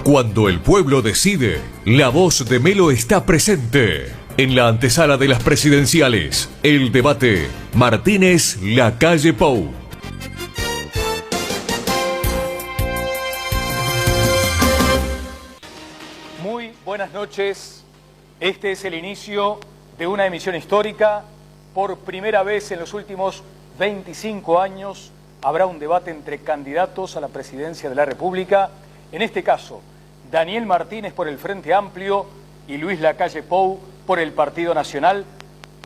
Cuando el pueblo decide, la voz de Melo está presente. En la antesala de las presidenciales, el debate Martínez-Lacalle Pou. Muy buenas noches. Este es el inicio de una emisión histórica. Por primera vez en los últimos 25 años habrá un debate entre candidatos a la presidencia de la República. En este caso, Daniel Martínez por el Frente Amplio y Luis Lacalle Pou por el Partido Nacional.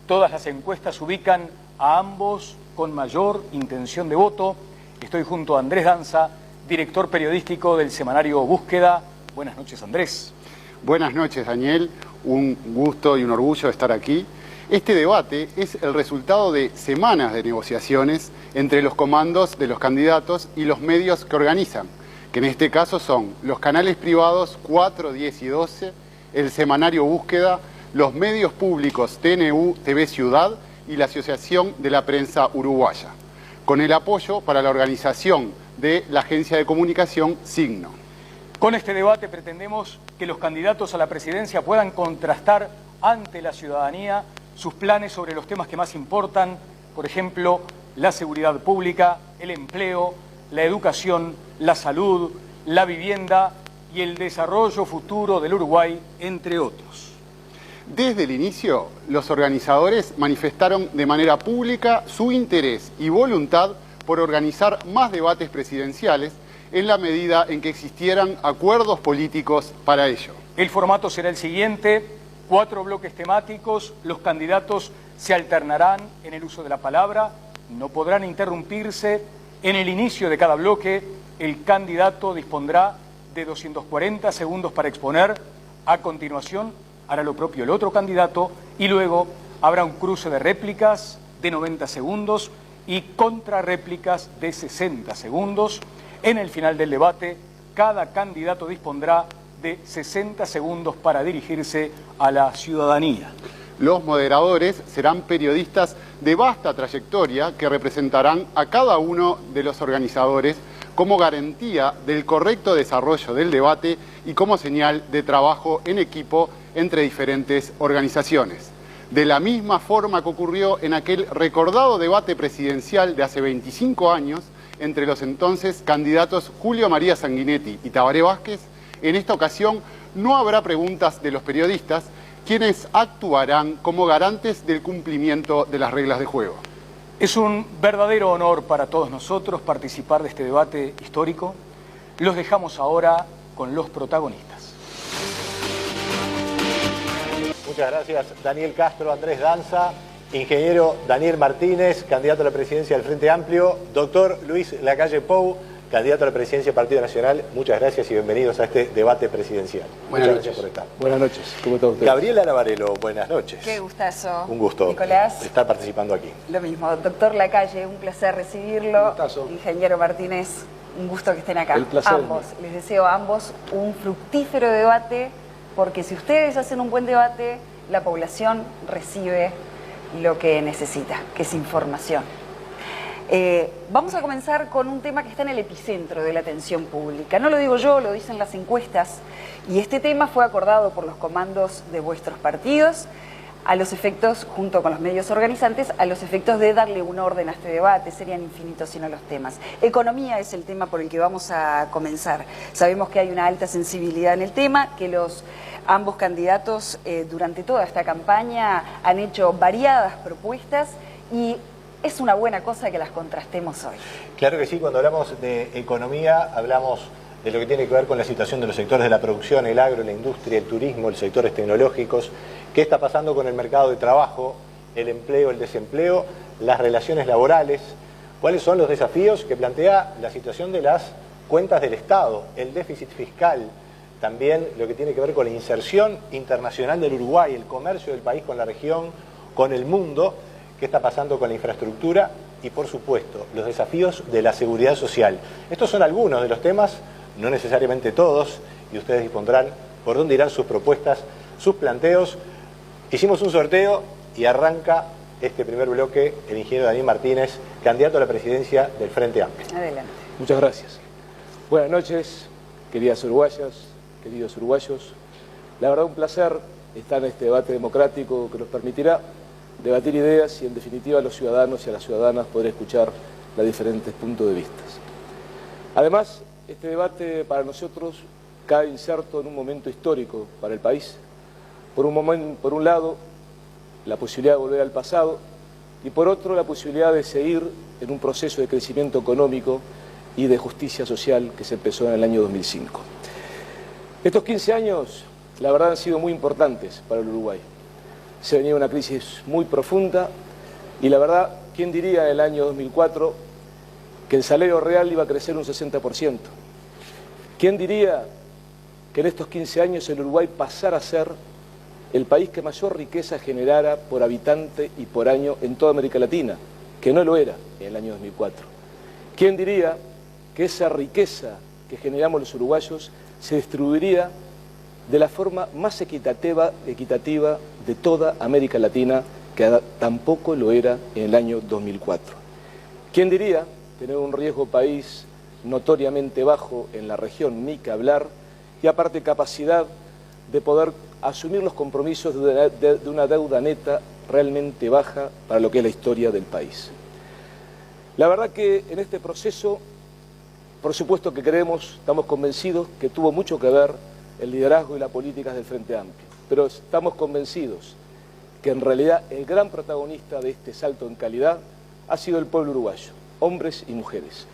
Todas las encuestas ubican a ambos con mayor intención de voto. Estoy junto a Andrés Danza, director periodístico del semanario Búsqueda. Buenas noches, Andrés. Buenas noches, Daniel. Un gusto y un orgullo estar aquí. Este debate es el resultado de semanas de negociaciones entre los comandos de los candidatos y los medios que organizan, que en este caso son los canales privados 4, 10 y 12, el semanario Búsqueda, los medios públicos TNU, TV Ciudad y la Asociación de la Prensa Uruguaya, con el apoyo para la organización de la agencia de comunicación Signo. Con este debate pretendemos que los candidatos a la presidencia puedan contrastar ante la ciudadanía sus planes sobre los temas que más importan, por ejemplo, la seguridad pública, el empleo, la educación, la salud, la vivienda y el desarrollo futuro del Uruguay, entre otros. Desde el inicio, los organizadores manifestaron de manera pública su interés y voluntad por organizar más debates presidenciales en la medida en que existieran acuerdos políticos para ello. El formato será el siguiente: 4 bloques temáticos, los candidatos se alternarán en el uso de la palabra, no podrán interrumpirse. En el inicio de cada bloque, el candidato dispondrá de 240 segundos para exponer. A continuación, hará lo propio el otro candidato y luego habrá un cruce de réplicas de 90 segundos y contrarréplicas de 60 segundos. En el final del debate, cada candidato dispondrá de 60 segundos para dirigirse a la ciudadanía. Los moderadores serán periodistas de vasta trayectoria que representarán a cada uno de los organizadores como garantía del correcto desarrollo del debate y como señal de trabajo en equipo entre diferentes organizaciones. De la misma forma que ocurrió en aquel recordado debate presidencial de hace 25 años entre los entonces candidatos Julio María Sanguinetti y Tabaré Vázquez, en esta ocasión no habrá preguntas de los periodistas, quienes actuarán como garantes del cumplimiento de las reglas de juego. Es un verdadero honor para todos nosotros participar de este debate histórico. Los dejamos ahora con los protagonistas. Muchas gracias, Daniel Castro, Andrés Danza, ingeniero Daniel Martínez, candidato a la presidencia del Frente Amplio, doctor Luis Lacalle Pou, candidato a la presidencia del Partido Nacional. Muchas gracias y bienvenidos a este debate presidencial. Buenas noches. Gracias por estar. Buenas noches, ¿cómo está usted? Gabriela Navarello, buenas noches. Qué gustazo. Un gusto, Nicolás, estar participando aquí. Lo mismo, doctor Lacalle, un placer recibirlo. Un gustazo. Ingeniero Martínez, un gusto que estén acá. El placer. Ambos, les deseo a ambos un fructífero debate, porque si ustedes hacen un buen debate, la población recibe lo que necesita, que es información. Vamos a comenzar con un tema que está en el epicentro de la atención pública. No lo digo yo, lo dicen las encuestas. Y este tema fue acordado por los comandos de vuestros partidos, a los efectos, junto con los medios organizantes, a los efectos de darle un orden a este debate. Serían infinitos si no los temas. Economía es el tema por el que vamos a comenzar. Sabemos que hay una alta sensibilidad en el tema, que ambos candidatos durante toda esta campaña han hecho variadas propuestas y es una buena cosa que las contrastemos hoy. Claro que sí, cuando hablamos de economía, hablamos de lo que tiene que ver con la situación de los sectores de la producción, el agro, la industria, el turismo, los sectores tecnológicos, qué está pasando con el mercado de trabajo, el empleo, el desempleo, las relaciones laborales, cuáles son los desafíos que plantea la situación de las cuentas del Estado, el déficit fiscal, también lo que tiene que ver con la inserción internacional del Uruguay, el comercio del país con la región, con el mundo, qué está pasando con la infraestructura y, por supuesto, los desafíos de la seguridad social. Estos son algunos de los temas, no necesariamente todos, y ustedes dispondrán por dónde irán sus propuestas, sus planteos. Hicimos un sorteo y arranca este primer bloque el ingeniero Daniel Martínez, candidato a la presidencia del Frente Amplio. Adelante. Muchas gracias. Buenas noches, queridas uruguayas, queridos uruguayos. La verdad, un placer estar en este debate democrático que nos permitirá debatir ideas y, en definitiva, a los ciudadanos y a las ciudadanas poder escuchar los diferentes puntos de vista. Además, este debate para nosotros cae inserto en un momento histórico para el país. Por un lado, la posibilidad de volver al pasado y por otro, la posibilidad de seguir en un proceso de crecimiento económico y de justicia social que se empezó en el año 2005. Estos 15 años, la verdad, han sido muy importantes para el Uruguay. Se venía una crisis muy profunda y la verdad, ¿quién diría en el año 2004 que el salario real iba a crecer un 60%? ¿Quién diría que en estos 15 años el Uruguay pasara a ser el país que mayor riqueza generara por habitante y por año en toda América Latina, que no lo era en el año 2004? ¿Quién diría que esa riqueza que generamos los uruguayos se distribuiría de la forma más equitativa de toda América Latina, que tampoco lo era en el año 2004? ¿Quién diría tener un riesgo país notoriamente bajo en la región, ni que hablar, y aparte capacidad de poder asumir los compromisos de una deuda neta realmente baja para lo que es la historia del país? La verdad que en este proceso, por supuesto que estamos convencidos que tuvo mucho que ver el liderazgo y las políticas del Frente Amplio, pero estamos convencidos que en realidad el gran protagonista de este salto en calidad ha sido el pueblo uruguayo, hombres y mujeres.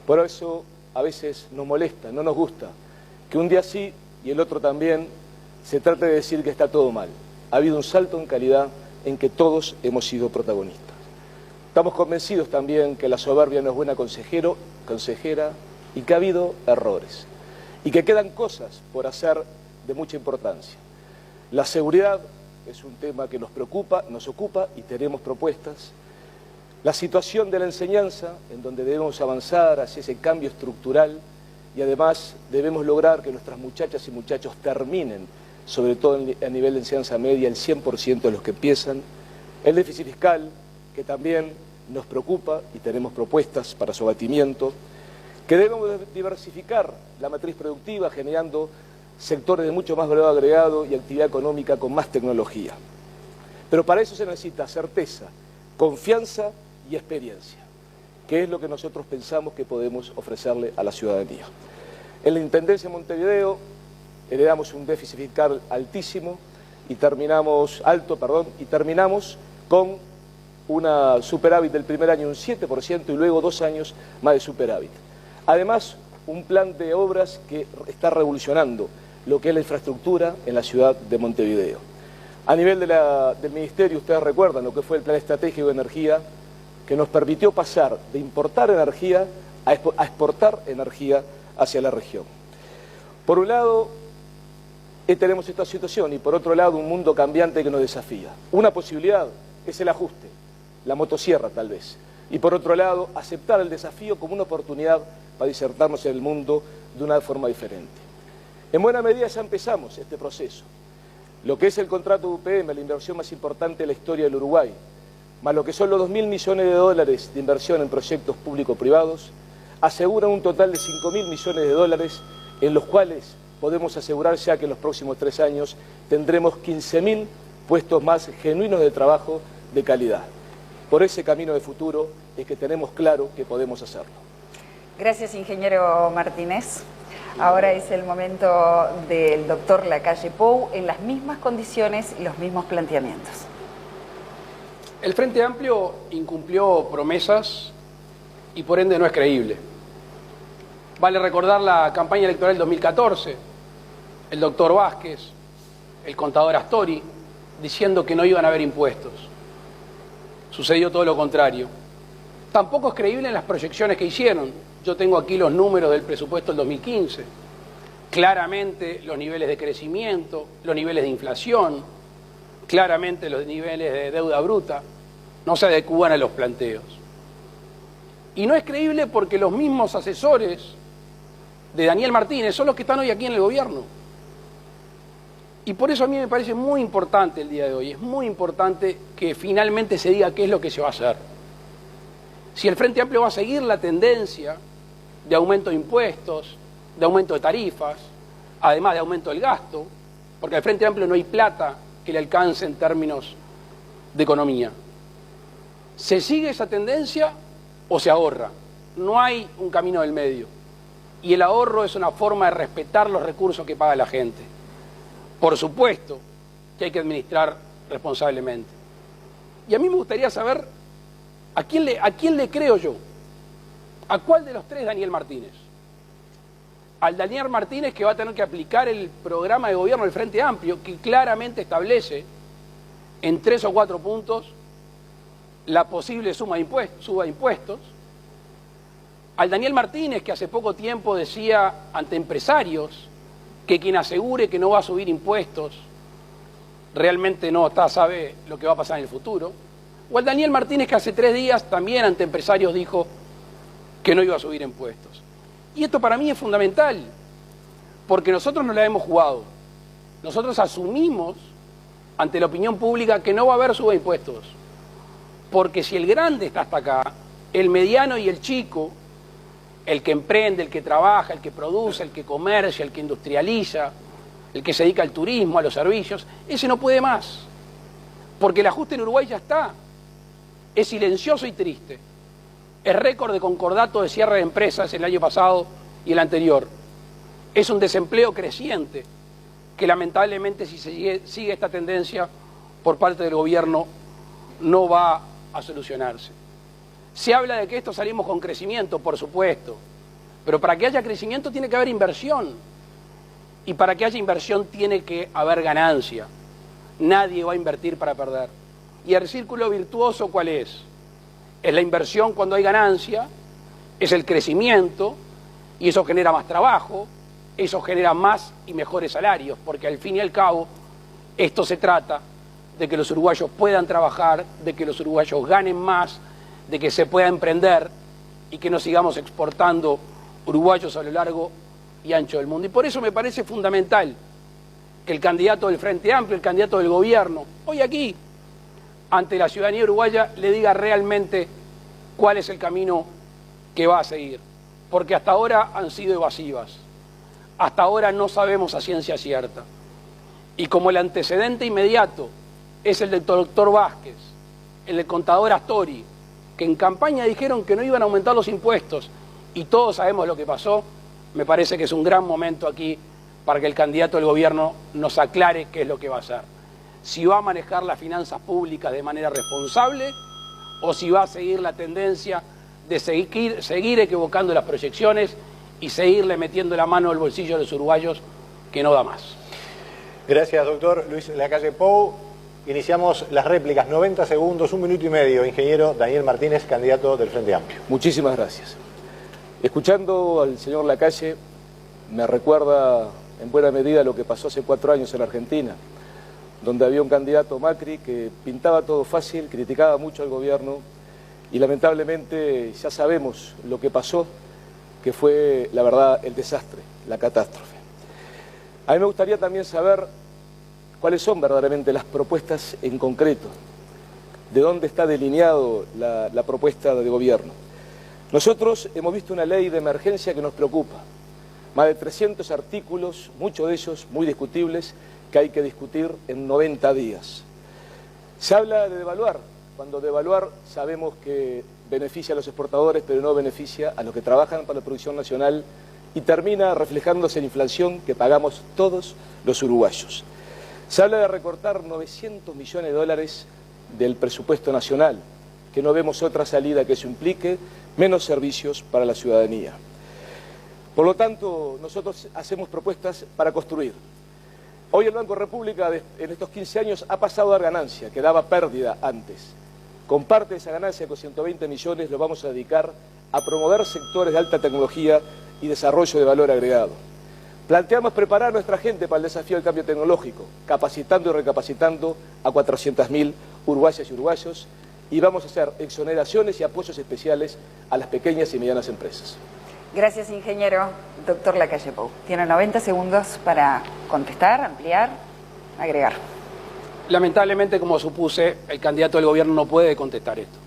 Por eso a veces nos molesta, no nos gusta, que un día sí y el otro también se trate de decir que está todo mal. Ha habido un salto en calidad en que todos hemos sido protagonistas. Estamos convencidos también que la soberbia no es buena consejera y que ha habido errores y que quedan cosas por hacer de mucha importancia. La seguridad es un tema que nos preocupa, nos ocupa y tenemos propuestas. La situación de la enseñanza, en donde debemos avanzar hacia ese cambio estructural y además debemos lograr que nuestras muchachas y muchachos terminen, sobre todo a nivel de enseñanza media, el 100% de los que empiezan. El déficit fiscal, que también nos preocupa y tenemos propuestas para su abatimiento. Que debemos diversificar la matriz productiva generando sectores de mucho más valor agregado y actividad económica con más tecnología. Pero para eso se necesita certeza, confianza y experiencia, que es lo que nosotros pensamos que podemos ofrecerle a la ciudadanía. En la Intendencia de Montevideo heredamos un déficit fiscal altísimo y terminamos con una superávit del primer año un 7% y luego 2 años más de superávit. Además, un plan de obras que está revolucionando lo que es la infraestructura en la ciudad de Montevideo. A nivel del Ministerio, ustedes recuerdan lo que fue el Plan Estratégico de Energía, que nos permitió pasar de importar energía a exportar energía hacia la región. Por un lado, tenemos esta situación y por otro lado, un mundo cambiante que nos desafía. Una posibilidad es el ajuste, la motosierra tal vez. Y por otro lado, aceptar el desafío como una oportunidad para insertarnos en el mundo de una forma diferente. En buena medida ya empezamos este proceso. Lo que es el contrato UPM, la inversión más importante de la historia del Uruguay, más lo que son los 2.000 millones de dólares de inversión en proyectos público-privados, aseguran un total de 5.000 millones de dólares, en los cuales podemos asegurar ya que en los próximos 3 años tendremos 15.000 puestos más genuinos de trabajo de calidad. Por ese camino de futuro es que tenemos claro que podemos hacerlo. Gracias, ingeniero Martínez. Ahora es el momento del doctor Lacalle Pou en las mismas condiciones y los mismos planteamientos. El Frente Amplio incumplió promesas y por ende no es creíble. Vale recordar la campaña electoral del 2014, el doctor Vázquez, el contador Astori, diciendo que no iban a haber impuestos. Sucedió todo lo contrario. Tampoco es creíble en las proyecciones que hicieron. Yo tengo aquí los números del presupuesto del 2015. Claramente los niveles de crecimiento, los niveles de inflación, claramente los niveles de deuda bruta no se adecúan a los planteos. Y no es creíble porque los mismos asesores de Daniel Martínez son los que están hoy aquí en el gobierno. Y por eso a mí me parece muy importante el día de hoy, es muy importante que finalmente se diga qué es lo que se va a hacer. Si el Frente Amplio va a seguir la tendencia de aumento de impuestos, de aumento de tarifas, además de aumento del gasto, porque al Frente Amplio no hay plata que le alcance en términos de economía. ¿Se sigue esa tendencia o se ahorra? No hay un camino del medio. Y el ahorro es una forma de respetar los recursos que paga la gente. Por supuesto que hay que administrar responsablemente. Y a mí me gustaría saber a quién le creo yo. ¿A cuál de los tres Daniel Martínez? Al Daniel Martínez, que va a tener que aplicar el programa de gobierno del Frente Amplio, que claramente establece en 3 o 4 puntos la posible suba de impuestos. Al Daniel Martínez, que hace poco tiempo decía ante empresarios que quien asegure que no va a subir impuestos realmente no sabe lo que va a pasar en el futuro. O al Daniel Martínez, que hace 3 días también ante empresarios dijo que no iba a subir impuestos. Y esto para mí es fundamental, porque nosotros no la hemos jugado. Nosotros asumimos ante la opinión pública que no va a haber suba de impuestos. Porque si el grande está hasta acá, el mediano y el chico, el que emprende, el que trabaja, el que produce, el que comercia, el que industrializa, el que se dedica al turismo, a los servicios, ese no puede más. Porque el ajuste en Uruguay ya está. Es silencioso y triste. Es récord de concordato de cierre de empresas el año pasado y el anterior. Es un desempleo creciente que lamentablemente si sigue esta tendencia por parte del gobierno no va a solucionarse. Se habla de que esto salimos con crecimiento, por supuesto, pero para que haya crecimiento tiene que haber inversión y para que haya inversión tiene que haber ganancia. Nadie va a invertir para perder. ¿Y el círculo virtuoso cuál es? Es la inversión cuando hay ganancia, es el crecimiento, y eso genera más trabajo, eso genera más y mejores salarios, porque al fin y al cabo esto se trata de que los uruguayos puedan trabajar, de que los uruguayos ganen más, de que se pueda emprender y que no sigamos exportando uruguayos a lo largo y ancho del mundo. Y por eso me parece fundamental que el candidato del Frente Amplio, el candidato del gobierno, hoy aquí, ante la ciudadanía uruguaya, le diga realmente cuál es el camino que va a seguir. Porque hasta ahora han sido evasivas. Hasta ahora no sabemos a ciencia cierta. Y como el antecedente inmediato es el del doctor Vázquez, el del contador Astori, que en campaña dijeron que no iban a aumentar los impuestos, y todos sabemos lo que pasó, me parece que es un gran momento aquí para que el candidato del gobierno nos aclare qué es lo que va a hacer. Si va a manejar las finanzas públicas de manera responsable o si va a seguir la tendencia de seguir equivocando las proyecciones y seguirle metiendo la mano al bolsillo de los uruguayos, que no da más. Gracias, doctor Luis Lacalle Pou. Iniciamos las réplicas, 90 segundos, 1 minuto y medio. Ingeniero Daniel Martínez, candidato del Frente Amplio. Muchísimas gracias. Escuchando al señor Lacalle, me recuerda en buena medida lo que pasó hace 4 años en Argentina, donde había un candidato Macri que pintaba todo fácil, criticaba mucho al gobierno y lamentablemente ya sabemos lo que pasó, que fue, la verdad, el desastre, la catástrofe. A mí me gustaría también saber cuáles son verdaderamente las propuestas en concreto, de dónde está delineado la propuesta de gobierno. Nosotros hemos visto una ley de emergencia que nos preocupa, más de 300 artículos, muchos de ellos muy discutibles, que hay que discutir en 90 días. Se habla de devaluar, cuando devaluar sabemos que beneficia a los exportadores, pero no beneficia a los que trabajan para la producción nacional y termina reflejándose en inflación que pagamos todos los uruguayos. Se habla de recortar 900 millones de dólares del presupuesto nacional, que no vemos otra salida que eso implique menos servicios para la ciudadanía. Por lo tanto, nosotros hacemos propuestas para construir. Hoy el Banco República en estos 15 años ha pasado a dar ganancia, que daba pérdida antes. Con parte de esa ganancia, con 120 millones, lo vamos a dedicar a promover sectores de alta tecnología y desarrollo de valor agregado. Planteamos preparar a nuestra gente para el desafío del cambio tecnológico, capacitando y recapacitando a 400.000 uruguayas y uruguayos, y vamos a hacer exoneraciones y apoyos especiales a las pequeñas y medianas empresas. Gracias, ingeniero. Doctor Lacalle Pou, tiene 90 segundos para contestar, ampliar, agregar. Lamentablemente, como supuse, el candidato del gobierno no puede contestar esto.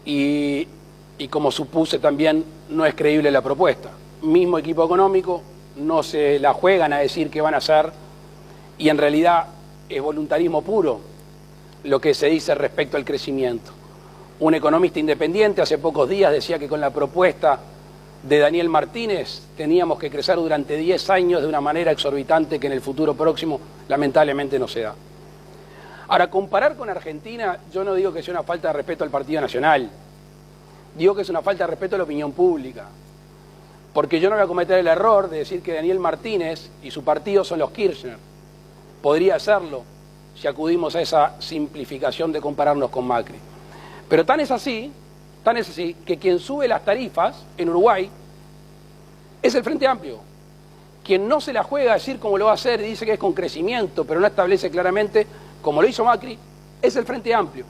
Y como supuse también, no es creíble la propuesta. Mismo equipo económico, no se la juegan a decir qué van a hacer y en realidad es voluntarismo puro lo que se dice respecto al crecimiento. Un economista independiente hace pocos días decía que con la propuesta de Daniel Martínez teníamos que crecer durante 10 años de una manera exorbitante que en el futuro próximo lamentablemente no se da. Ahora, comparar con Argentina, yo no digo que sea una falta de respeto al Partido Nacional, digo que es una falta de respeto a la opinión pública, porque yo no voy a cometer el error de decir que Daniel Martínez y su partido son los Kirchner. Podría hacerlo si acudimos a esa simplificación de compararnos con Macri. Pero tan es así que quien sube las tarifas en Uruguay es el Frente Amplio. Quien no se la juega a decir cómo lo va a hacer y dice que es con crecimiento, pero no establece claramente como lo hizo Macri, es el Frente Amplio.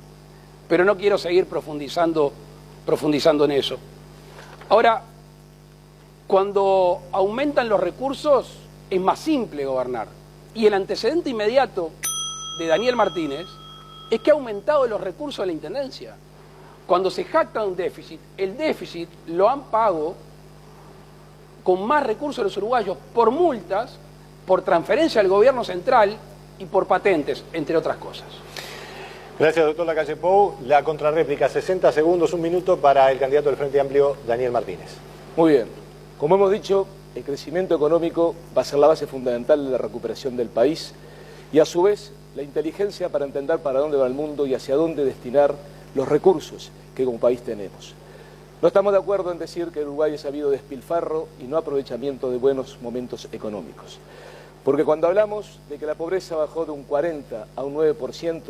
Pero no quiero seguir profundizando en eso. Ahora, cuando aumentan los recursos es más simple gobernar. Y el antecedente inmediato de Daniel Martínez es que ha aumentado los recursos de la Intendencia. Cuando se jacta un déficit, el déficit lo han pagado con más recursos de los uruguayos por multas, por transferencia al gobierno central y por patentes, entre otras cosas. Gracias, doctor Lacalle Pou. La contrarréplica, 60 segundos, 1 minuto para el candidato del Frente Amplio, Daniel Martínez. Muy bien. Como hemos dicho, el crecimiento económico va a ser la base fundamental de la recuperación del país y a su vez la inteligencia para entender para dónde va el mundo y hacia dónde destinar los recursos que como país tenemos. No estamos de acuerdo en decir que en Uruguay es habido despilfarro y no aprovechamiento de buenos momentos económicos. Porque cuando hablamos de que la pobreza bajó de un 40 a un 9%,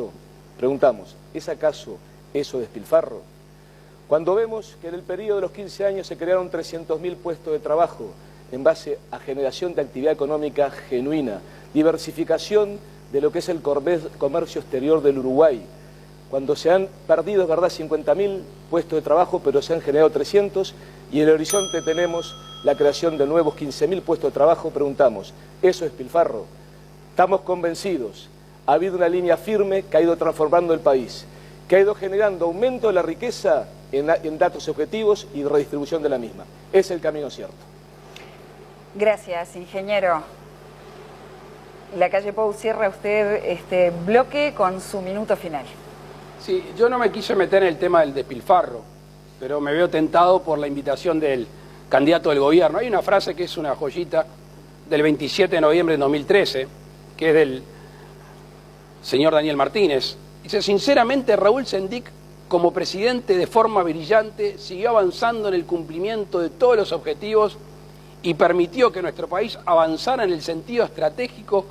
preguntamos, ¿es acaso eso despilfarro? Cuando vemos que en el periodo de los 15 años se crearon 300.000 puestos de trabajo en base a generación de actividad económica genuina, diversificación de lo que es el comercio exterior del Uruguay, cuando se han perdido, es verdad, 50.000 puestos de trabajo, pero se han generado 300, y en el horizonte tenemos la creación de nuevos 15.000 puestos de trabajo, preguntamos, ¿eso es despilfarro? Estamos convencidos, ha habido una línea firme que ha ido transformando el país, que ha ido generando aumento de la riqueza en datos objetivos y redistribución de la misma. Es el camino cierto. Gracias, ingeniero. Lacalle Pou, cierra usted este bloque con su minuto final. Sí, yo no me quise meter en el tema del despilfarro, pero me veo tentado por la invitación del candidato del gobierno. Hay una frase que es una joyita del 27 de noviembre de 2013, que es del señor Daniel Martínez. Dice, sinceramente Raúl Sendic, como presidente de forma brillante, siguió avanzando en el cumplimiento de todos los objetivos y permitió que nuestro país avanzara en el sentido estratégico,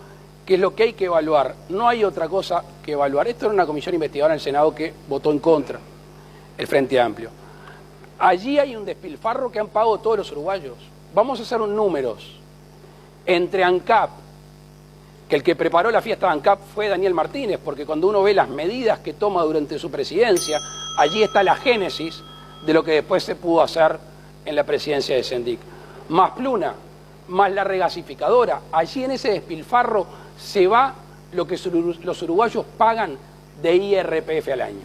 que es lo que hay que evaluar. No hay otra cosa que evaluar. Esto era una comisión investigadora en el Senado que votó en contra el Frente Amplio. Allí hay un despilfarro que han pagado todos los uruguayos. Vamos a hacer un números. Entre ANCAP, que el que preparó la fiesta de ANCAP fue Daniel Martínez, porque cuando uno ve las medidas que toma durante su presidencia, allí está la génesis de lo que después se pudo hacer en la presidencia de Sendic. Más Pluna, más la regasificadora, allí en ese despilfarro se va lo que los uruguayos pagan de IRPF al año.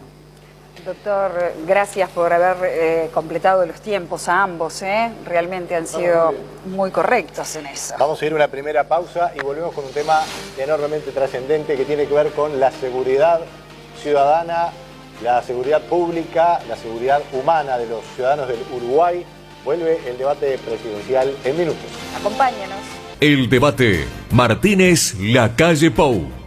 Doctor, gracias por haber completado los tiempos a ambos, realmente han sido muy correctos en eso. Vamos a ir a una primera pausa y volvemos con un tema enormemente trascendente que tiene que ver con la seguridad ciudadana, la seguridad pública, la seguridad humana de los ciudadanos del Uruguay. Vuelve el debate presidencial en minutos. Acompáñenos. El debate Martínez-Lacalle Pou.